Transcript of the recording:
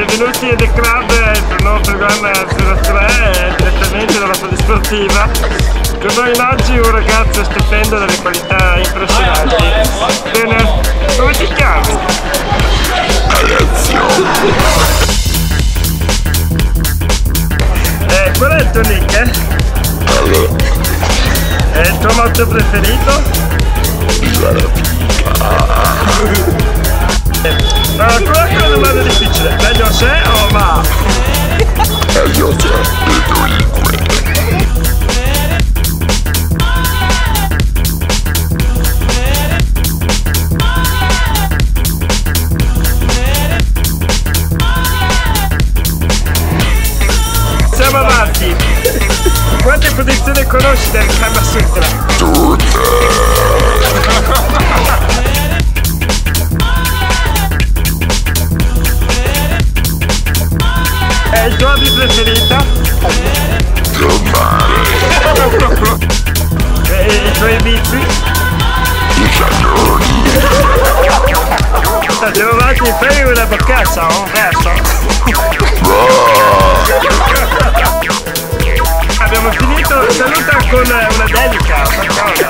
Benvenuti a The Club, il nuovo programma 03 direttamente dalla Polisportiva. Con noi oggi un ragazzo stupendo dalle qualità impressionanti. Bene, come ti chiami? Alessio. Qual è il tuo nick? È il tuo motto preferito? No, quella è una domanda difficile. Meglio se o ma? Meglio se e dunque. Siamo avanti. Quante posizioni conosci del Kama Sutra? Tutte. È il tuo hobby preferita? Giocare. E i tuoi amici? I cagnoni. Andiamo avanti, fai una boccaccia o un verso? Abbiamo finito, saluta con una dedica, qualcosa.